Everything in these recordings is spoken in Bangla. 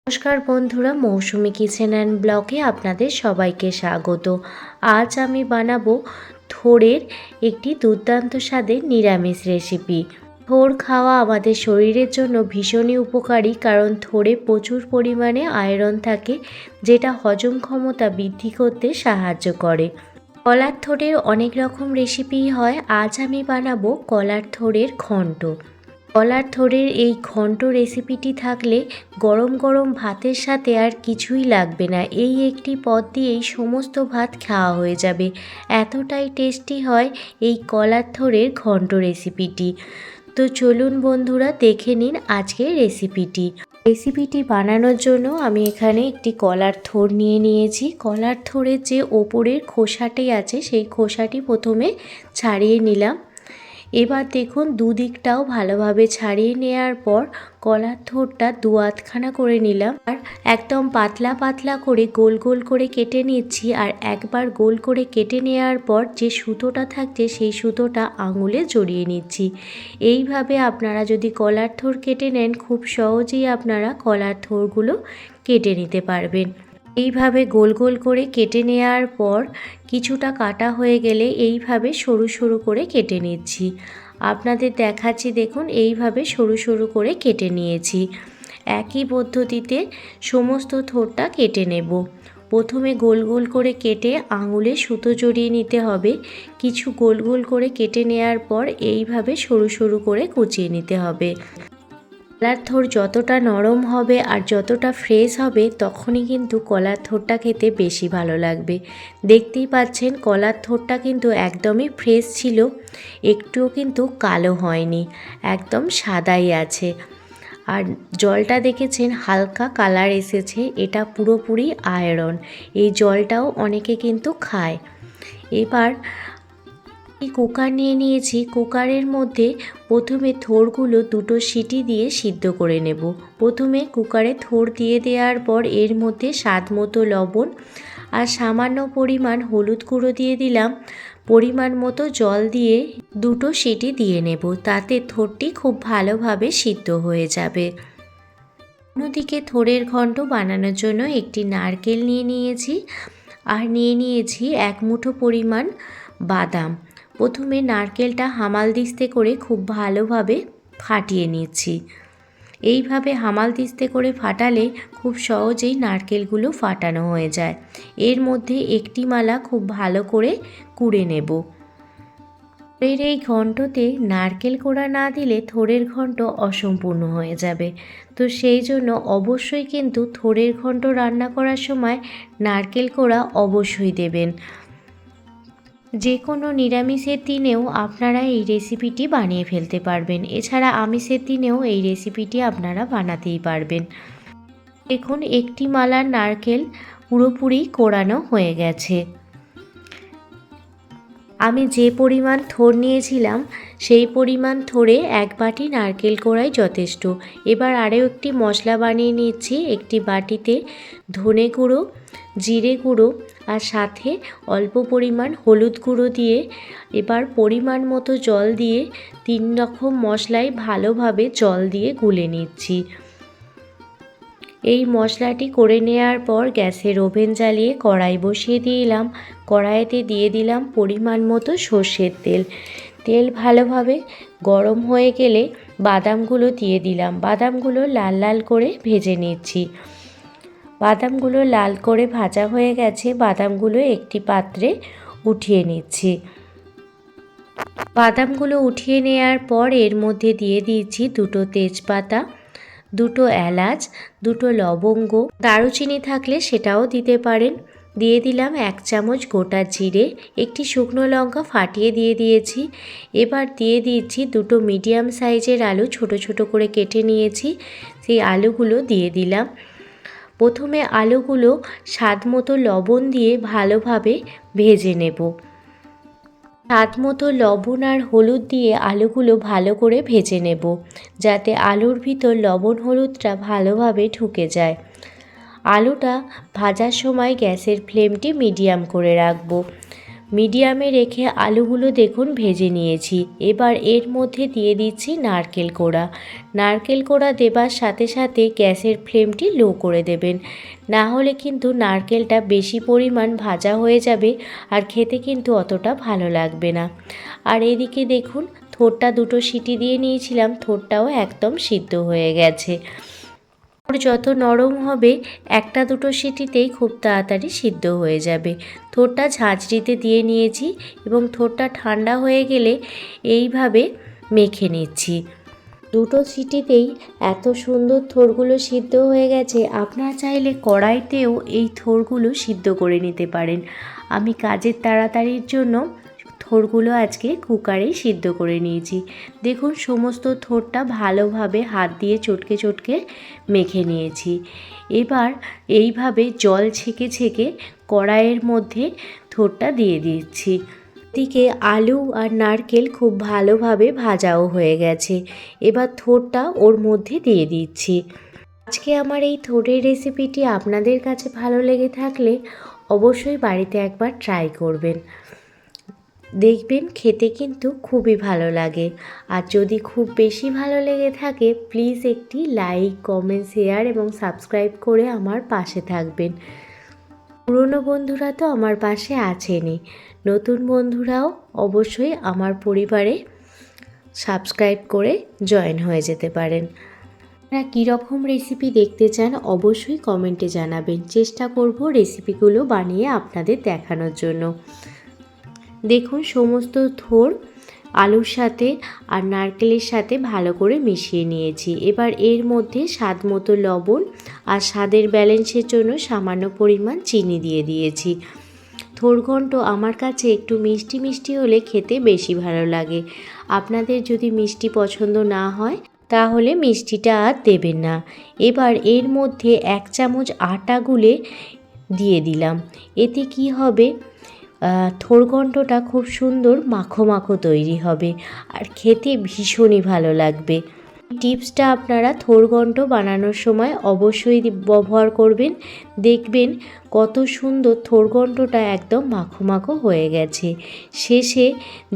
নমস্কার বন্ধুরা, মৌসুমি কিচেন অ্যান্ড ব্লগে আপনাদের সবাইকে স্বাগত। আজ আমি বানাবো থোড়ের একটি দুর্দান্ত স্বাদের নিরামিষ রেসিপি। থোড় খাওয়া আমাদের শরীরের জন্য ভীষণই উপকারী, কারণ থোড়ে প্রচুর পরিমাণে আয়রন থাকে, যেটা হজম ক্ষমতা বৃদ্ধি করতে সাহায্য করে। কলার থোড়ের অনেক রকম রেসিপি হয়। আজ আমি বানাবো কলার থোড়ের ঘন্ট। কলার থোড়ের এই ঘন্ট রেসিপিটি থাকলে গরম গরম ভাতের সাথে আর কিছুই লাগবে না। এই একটি পদ দিয়েই সমস্ত ভাত খাওয়া হয়ে যাবে। এতটাই টেস্টি হয় এই কলার থোড়ের ঘন্ট রেসিপিটি। তো চলুন বন্ধুরা, দেখে নিন আজকের রেসিপিটি বানানোর জন্য আমি এখানে একটি কলার থোড় নিয়ে নিয়েছি। কলার থোড়ের যে ওপরের খোসাটি আছে, সেই খোসাটি প্রথমে ছাড়িয়ে নিলাম। এবার দেখুন, দুদিকটাও ভালোভাবে ছাড়িয়ে নেওয়ার পর কলার থোড়টা দু আধখানা করে নিলাম, আর একদম পাতলা পাতলা করে গোল গোল করে কেটে নিচ্ছি। আর একবার গোল করে কেটে নেওয়ার পর যে সুতোটা থাকছে, সেই সুতোটা আঙুলে জড়িয়ে নিচ্ছি। এইভাবে আপনারা যদি কলার থোড় কেটে নেন, খুব সহজেই আপনারা কলার থোড়গুলো কেটে নিতে পারবেন। এইভাবে গোল গোল করে কেটে নেওয়ার পর কিছুটা কাটা হয়ে গেলে এইভাবে সরু সরু করে কেটে নিচ্ছি। আপনাদের দেখাচ্ছি, দেখুন এইভাবে সরু সরু করে কেটে নিয়েছি। একই পদ্ধতিতে সমস্ত থোড়টা কেটে নেব। প্রথমে গোল গোল করে কেটে আঙুলে সুতো জড়িয়ে নিতে হবে। কিছু গোল গোল করে কেটে নেওয়ার পর এইভাবে সরু সরু করে কুচিয়ে নিতে হবে। কলার থোড় যতটা নরম হবে আর যতটা ফ্রেশ হবে, তখনই কিন্তু কলার থোড়টা খেতে বেশি ভালো লাগবে। দেখতেই পাচ্ছেন কলার থোড়টা কিন্তু একদমই ফ্রেশ ছিল, একটুও কিন্তু কালো হয়নি, একদম সাদাই আছে। আর জলটা দেখেছেন হালকা কালার এসেছে, এটা পুরোপুরি আয়রন। এই জলটাও অনেকে কিন্তু খায়। এবার কুকার নিয়ে নিয়েছি। কুকারের মধ্যে প্রথমে থোড়গুলো দুটো সিটি দিয়ে সিদ্ধ করে নেব। প্রথমে কুকারে থোড় দিয়ে দেওয়ার পর এর মধ্যে স্বাদ মতো লবণ আর সামান্য পরিমাণ হলুদ গুঁড়ো দিয়ে দিলাম। পরিমাণ মতো জল দিয়ে দুটো সিটি দিয়ে নেব, তাতে থোড়টি খুব ভালোভাবে সিদ্ধ হয়ে যাবে। অন্যদিকে থোড়ের ঘন্ট বানানোর জন্য একটি নারকেল নিয়ে নিয়েছি, আর নিয়ে নিয়েছি এক মুঠো পরিমাণ বাদাম। প্রথমে নারকেলটা হামাল দিস্তে করে খুব ভালোভাবে ফাটিয়ে নিচ্ছি। এইভাবে হামাল দিস্তে করে ফাটালে খুব সহজেই নারকেলগুলো ফাটানো হয়ে যায়। এর মধ্যে একটি মালা খুব ভালো করে কুড়ে নেব। থোড়ের এই ঘন্টতে নারকেল কোড়া না দিলে থোড়ের ঘন্ট অসম্পূর্ণ হয়ে যাবে। তো সেই জন্য অবশ্যই কিন্তু থোড়ের ঘন্ট রান্না করার সময় নারকেল কোড়া অবশ্যই দেবেন। যে কোনো নিরামিষের দিনেও আপনারা এই রেসিপিটি বানিয়ে ফেলতে পারবেন। এছাড়া আমিষের দিনেও এই রেসিপিটি আপনারা বানাতেই পারবেন। দেখুন, একটি মালার নারকেল পুরোপুরি কোড়ানো হয়ে গেছে। আমি যে পরিমাণ থোড় নিয়েছিলাম, সেই পরিমাণ থোড়ে এক বাটি নারকেল কোড়াই যথেষ্ট। এবার আরও একটি মশলা বানিয়ে নিচ্ছি। একটি বাটিতে ধনে গুঁড়ো, জিরে গুঁড়ো আর সাথে অল্প পরিমাণ হলুদ গুঁড়ো দিয়ে এবার পরিমাণ মতো জল দিয়ে 3 রকম মশলাই ভালোভাবে জল দিয়ে গুলে নিচ্ছি। এই মশলাটি করে নেওয়ার পর গ্যাসের ওভেন জ্বালিয়ে কড়াই বসিয়ে দিলাম। কড়াইতে দিয়ে দিলাম পরিমাণ মতো সর্ষের তেল। তেল ভালোভাবে গরম হয়ে গেলে বাদামগুলো দিয়ে দিলাম। বাদামগুলো লাল লাল করে ভেজে নিচ্ছি। বাদামগুলো লাল করে ভাজা হয়ে গেছে, বাদামগুলো একটি পাত্রে উঠিয়ে নিচ্ছি। বাদামগুলো উঠিয়ে নেওয়ার পর এর মধ্যে দিয়ে দিয়েছি দুটো তেজপাতা, দুটো এলাচ, দুটো লবঙ্গ, দারুচিনি থাকলে সেটাও দিতে পারেন। দিয়ে দিলাম 1 চামচ গোটা জিরে, একটি শুকনো লঙ্কা ফাটিয়ে দিয়ে দিয়েছি। এবার দিয়ে দিচ্ছি দুটো মিডিয়াম সাইজের আলু, ছোট ছোট করে কেটে নিয়েছি, সেই আলুগুলো দিয়ে দিলাম। প্রথমে আলুগুলো স্বাদ মতো লবণ দিয়ে ভালোভাবে ভেজে নেব। স্বাদ মতো লবণ আর হলুদ দিয়ে আলুগুলো ভালো করে ভেজে নেব, যাতে আলুর ভিতর লবণ হলুদটা ভালোভাবে ঢুকে যায়। আলুটা ভাজার সময় গ্যাসের ফ্লেমটি মিডিয়াম করে রাখবো। মিডিয়ামে রেখে আলুগুলো দেখুন ভেজে নিয়েছি। এবার এর মধ্যে দিয়ে দিচ্ছি নারকেল কোড়া। নারকেল কোড়া দেবার সাথে সাথে গ্যাসের ফ্লেমটি লো করে দেবেন, না হলে কিন্তু নারকেলটা বেশি পরিমাণ ভাজা হয়ে যাবে আর খেতে কিন্তু অতটা ভালো লাগবে না। আর এদিকে দেখুন থোড়টা দুটো সিটি দিয়ে নিয়েছিলাম, থোড়টাও একদম সিদ্ধ হয়ে গেছে। যত নরম হবে একটা দুটো সিটিতেই খুব তাড়াতাড়ি সিদ্ধ হয়ে যাবে। থোড়টা ঝাঁঝরিতে দিয়ে নিয়েছি এবং থোড়টা ঠান্ডা হয়ে গেলে এইভাবে মেখে নিচ্ছি। দুটো সিটিতেই এত সুন্দর থোড়গুলো সিদ্ধ হয়ে গেছে। আপনারা চাইলে কড়াইতেও এই থোড়গুলো সিদ্ধ করে নিতে পারেন। আমি কাজের তাড়াতাড়ির জন্য থোড়গুলো আজকে কুকারেই সিদ্ধ করে নিয়েছি। দেখুন সমস্ত থোড়টা ভালোভাবে হাত দিয়ে চটকে চটকে মেখে নিয়েছি। এবার এইভাবে জল ছেঁকে ছেঁকে কড়াইয়ের মধ্যে থোড়টা দিয়ে দিচ্ছি। এদিকে আলু আর নারকেল খুব ভালোভাবে ভাজাও হয়ে গেছে। এবার থোড়টা ওর মধ্যে দিয়ে দিচ্ছি। আজকে আমার এই থোড়ের রেসিপিটি আপনাদের কাছে ভালো লেগে থাকলে অবশ্যই বাড়িতে একবার ট্রাই করবেন, দেখবেন খেতে কিন্তু খুবই ভালো লাগে। আর যদি খুব বেশি ভালো লেগে থাকে প্লিজ একটি লাইক, কমেন্ট, শেয়ার এবং সাবস্ক্রাইব করে আমার পাশে থাকবেন। পুরনো বন্ধুরা তো আমার পাশে আছেনই, নতুন বন্ধুরাও অবশ্যই আমার পরিবারে সাবস্ক্রাইব করে জয়েন হয়ে যেতে পারেন। আপনারা কীরকম রেসিপি দেখতে চান অবশ্যই কমেন্টে জানাবেন, চেষ্টা করব রেসিপিগুলো বানিয়ে আপনাদের দেখানোর জন্য। দেখুন সমস্ত থোড় আলুর সাথে আর নারকেলের সাথে ভালো করে মিশিয়ে নিয়েছি। এবার এর মধ্যে স্বাদ মতো লবণ আর স্বাদের ব্যালেন্সের জন্য সামান্য পরিমাণ চিনি দিয়ে দিয়েছি। থোড়ঘণ্ট আমার কাছে একটু মিষ্টি মিষ্টি হলে খেতে বেশি ভালো লাগে। আপনাদের যদি মিষ্টি পছন্দ না হয় তাহলে মিষ্টিটা আর দেবেন না। এবার এর মধ্যে 1 চামচ আটা গুলে দিয়ে দিলাম। এতে কি হবে, থোড়ঘণ্টটা খুব সুন্দর মাখো মাখো তৈরি হবে আর খেতে ভীষণই ভালো লাগবে। টিপসটা আপনারা থোড়ঘণ্ট বানানোর সময় অবশ্যই ব্যবহার করবেন, দেখবেন কত সুন্দর থোড়ঘণ্টটা একদম মাখো মাখো হয়ে গেছে। শেষে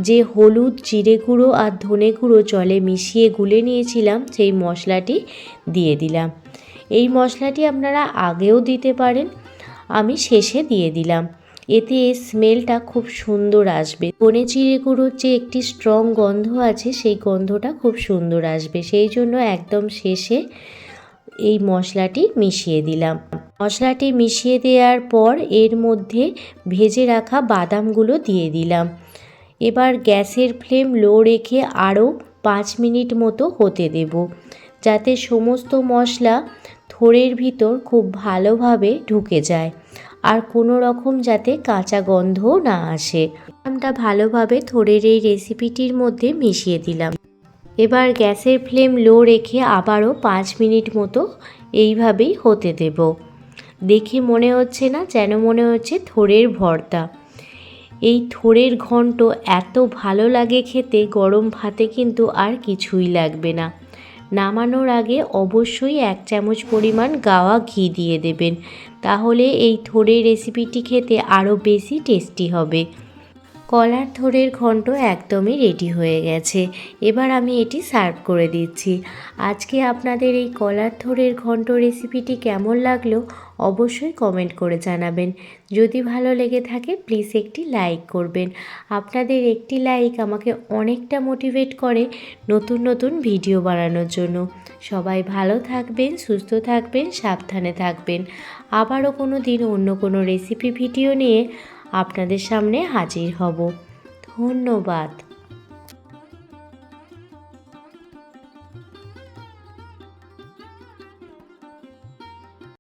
যে হলুদ, জিরে গুঁড়ো আর ধনে গুঁড়ো জলে মিশিয়ে গুলে নিয়েছিলাম সেই মশলাটি দিয়ে দিলাম। এই মশলাটি আপনারা আগেও দিতে পারেন, আমি শেষে দিয়ে দিলাম। এতে স্মেলটা খুব সুন্দর আসবে। ধনে জিরে গুঁড়োর যে একটি স্ট্রং গন্ধ আছে সেই গন্ধটা খুব সুন্দর আসবে, সেই জন্য একদম শেষে এই মশলাটি মিশিয়ে দিলাম। মশলাটি মিশিয়ে দেওয়ার পর এর মধ্যে ভেজে রাখা বাদামগুলো দিয়ে দিলাম। এবার গ্যাসের ফ্লেম লো রেখে আরও 5 মিনিট মতো হতে দেব, যাতে সমস্ত মশলা থোড়ের ভিতর খুব ভালোভাবে ঢুকে যায় আর কোনো রকম যাতে কাঁচা গন্ধও না আসে। বাদামটা ভালোভাবে থোড়ের এই রেসিপিটির মধ্যে মিশিয়ে দিলাম। এবার গ্যাসের ফ্লেম লো রেখে আবারও 5 মিনিট মতো এইভাবেই হতে দেব। দেখে মনে হচ্ছে না, যেন মনে হচ্ছে থোড়ের ভর্তা। এই থোড়ের ঘন্ট এত ভালো লাগে খেতে, গরম ভাতে কিন্তু আর কিছুই লাগবে না। নামানোর আগে অবশ্যই 1 চামচ পরিমাণ গাওয়া ঘি দিয়ে দেবেন, তাহলে এই থোড়ের রেসিপিটি খেতে আরও বেশি টেস্টি হবে। কলার থোড়ের ঘন্ট একদমই রেডি হয়ে গেছে। এবার আমি এটি সার্ভ করে দিচ্ছি। আজকে আপনাদের এই কলার থোড়ের ঘন্ট রেসিপিটি কেমন লাগলো অবশ্যই কমেন্ট করে জানাবেন। যদি ভালো লেগে থাকে প্লিজ একটি লাইক করবেন। আপনাদের একটি লাইক আমাকে অনেকটা মোটিভেট করে নতুন নতুন ভিডিও বানানোর জন্য। সবাই ভালো থাকবেন, সুস্থ থাকবেন, সাবধানে থাকবেন। আবারও কোনো দিন অন্য কোনো রেসিপি ভিডিও নিয়ে আপনাদের সামনে হাজির হব। ধন্যবাদ।